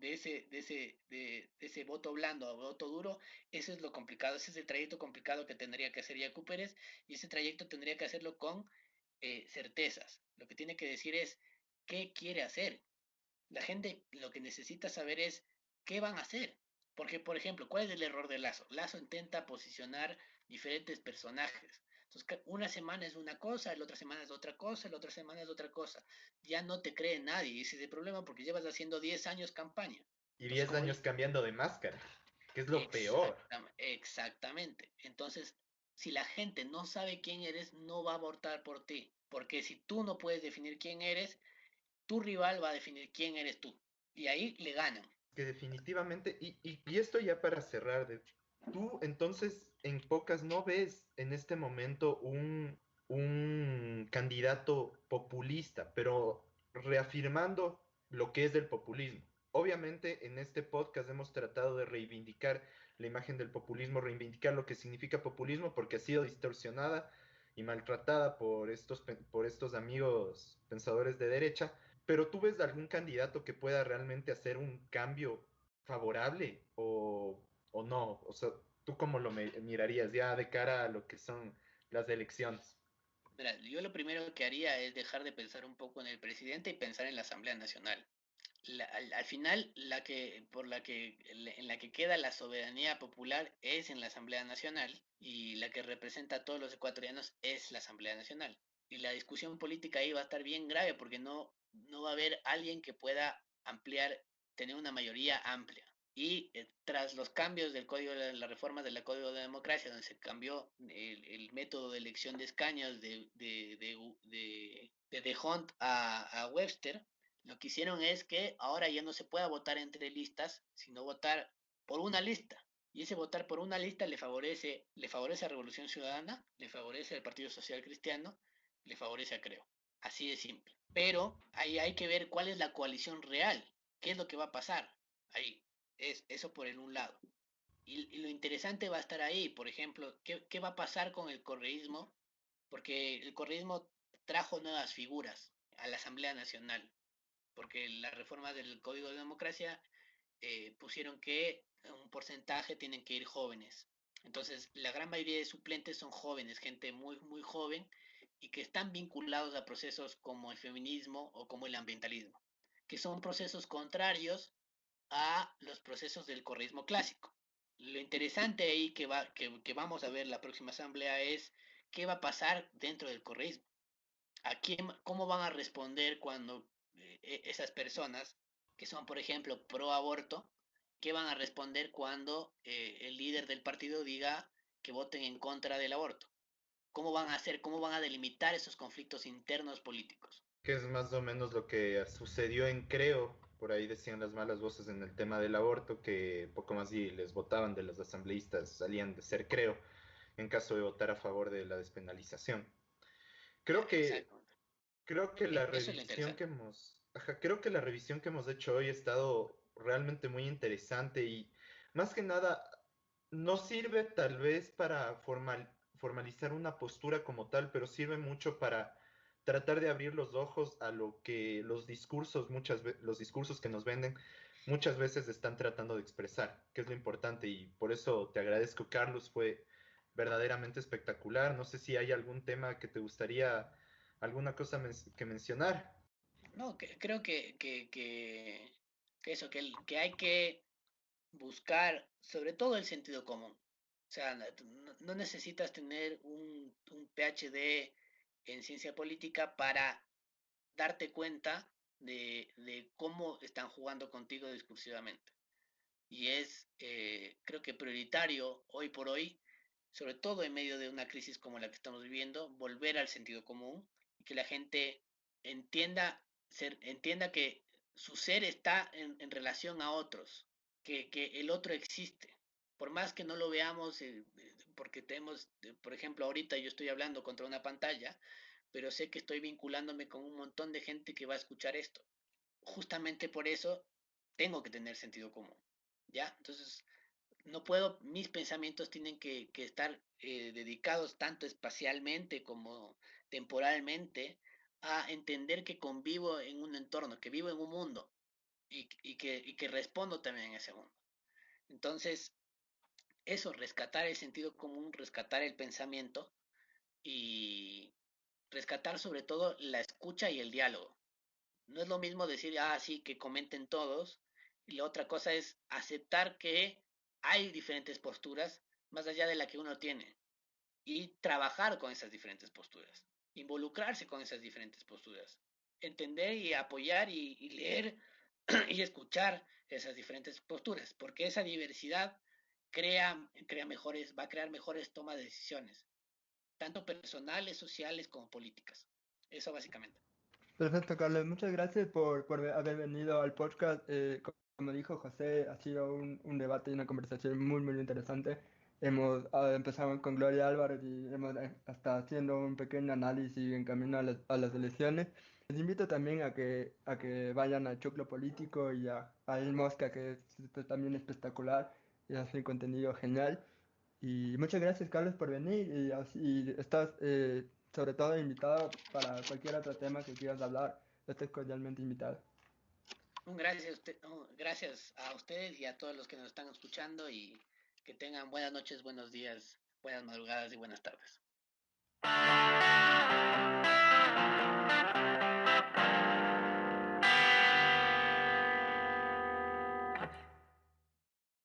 ese voto blando a voto duro? Eso es lo complicado, ese es el trayecto complicado que tendría que hacer Yacu Pérez, y ese trayecto tendría que hacerlo con certezas. Lo que tiene que decir es qué quiere hacer. La gente lo que necesita saber es qué van a hacer. Porque, por ejemplo, ¿cuál es el error de Lazo? Lazo intenta posicionar diferentes personajes. Entonces, una semana es una cosa, la otra semana es otra cosa, la otra semana es otra cosa. Ya no te cree nadie. Y ese es el problema porque llevas haciendo 10 años campaña. Y Entonces, 10 como años cambiando de máscara, que es lo peor. exactamente. Entonces, si la gente no sabe quién eres, no va a votar por ti. Porque si tú no puedes definir quién eres, tu rival va a definir quién eres tú. Y ahí le ganan. Que definitivamente, y esto ya para cerrar, tú entonces en pocas no ves en este momento un candidato populista, pero reafirmando lo que es del populismo. Obviamente en este podcast hemos tratado de reivindicar la imagen del populismo, reivindicar lo que significa populismo, porque ha sido distorsionada y maltratada por estos amigos pensadores de derecha, pero tú ves algún candidato que pueda realmente hacer un cambio favorable o no, o sea, ¿tú cómo lo mirarías ya de cara a lo que son las elecciones? Mira, yo lo primero que haría es dejar de pensar un poco en el presidente y pensar en la Asamblea Nacional. Al final, en la que queda la soberanía popular es en la Asamblea Nacional, y la que representa a todos los ecuatorianos es la Asamblea Nacional. Y la discusión política ahí va a estar bien grave porque no va a haber alguien que pueda ampliar, tener una mayoría amplia. Y tras los cambios del código, las reformas del Código de Democracia, donde se cambió el método de elección de escaños de Hunt a Webster, lo que hicieron es que ahora ya no se pueda votar entre listas, sino votar por una lista. Y ese votar por una lista le favorece a Revolución Ciudadana, le favorece al Partido Social Cristiano, le favorece a Creo. Así de simple. Pero ahí hay que ver cuál es la coalición real, qué es lo que va a pasar ahí. Es eso por el un lado. Y lo interesante va a estar ahí, por ejemplo, qué va a pasar con el correísmo, porque el correísmo trajo nuevas figuras a la Asamblea Nacional, porque las reformas del Código de Democracia pusieron que un porcentaje tienen que ir jóvenes. Entonces, la gran mayoría de suplentes son jóvenes, gente muy, muy joven, y que están vinculados a procesos como el feminismo o como el ambientalismo, que son procesos contrarios a los procesos del correísmo clásico. Lo interesante ahí que vamos a ver la próxima asamblea es qué va a pasar dentro del correísmo. ¿Cómo van a responder cuando esas personas que son, por ejemplo, pro aborto, qué van a responder cuando el líder del partido diga que voten en contra del aborto? ¿Cómo van a hacer, cómo van a delimitar esos conflictos internos políticos? Que es más o menos lo que sucedió en Creo, por ahí decían las malas voces en el tema del aborto, que poco más y les votaban de los asambleístas, salían de ser Creo, en caso de votar a favor de la despenalización. Creo que Exacto. Creo que la Eso es lo revisión interesante. creo que la revisión que hemos hecho hoy ha estado realmente muy interesante y más que nada no sirve tal vez para formalizar una postura como tal, pero sirve mucho para tratar de abrir los ojos a lo que los discursos los discursos que nos venden muchas veces están tratando de expresar, que es lo importante y por eso te agradezco, Carlos, fue verdaderamente espectacular. No sé si hay algún tema que te gustaría alguna cosa que mencionar. No, creo que eso, que hay que buscar sobre todo el sentido común. O sea, no necesitas tener un PhD en ciencia política para darte cuenta de cómo están jugando contigo discursivamente. Y creo que prioritario hoy por hoy, sobre todo en medio de una crisis como la que estamos viviendo, volver al sentido común y que la gente entienda que su ser está en relación a otros, que el otro existe. Por más que no lo veamos, porque tenemos, por ejemplo, ahorita yo estoy hablando contra una pantalla, pero sé que estoy vinculándome con un montón de gente que va a escuchar esto. Justamente por eso tengo que tener sentido común, ¿ya? Entonces, no puedo, mis pensamientos tienen que estar dedicados tanto espacialmente como temporalmente a entender que convivo en un entorno, que vivo en un mundo y que respondo también en ese mundo. Entonces, eso, rescatar el sentido común, rescatar el pensamiento y rescatar sobre todo la escucha y el diálogo. No es lo mismo decir, ah, sí, que comenten todos, y la otra cosa es aceptar que hay diferentes posturas más allá de la que uno tiene y trabajar con esas diferentes posturas, involucrarse con esas diferentes posturas, entender y apoyar y leer y escuchar esas diferentes posturas, porque esa diversidad va a crear mejores tomas de decisiones, tanto personales, sociales como políticas. Eso básicamente. Perfecto, Carlos. Muchas gracias por haber venido al podcast. Como dijo José, ha sido un debate y una conversación muy interesante. Hemos empezado con Gloria Álvarez y hemos hasta haciendo un pequeño análisis en camino a las elecciones. Les invito también a que vayan a Choclo Político y a El Mosca, que también espectacular y hace un contenido genial. Y muchas gracias, Carlos, por venir y estás sobre todo invitado para cualquier otro tema que quieras hablar. Estás cordialmente invitado. Gracias a ustedes y a todos los que nos están escuchando y que tengan buenas noches, buenos días, buenas madrugadas y buenas tardes.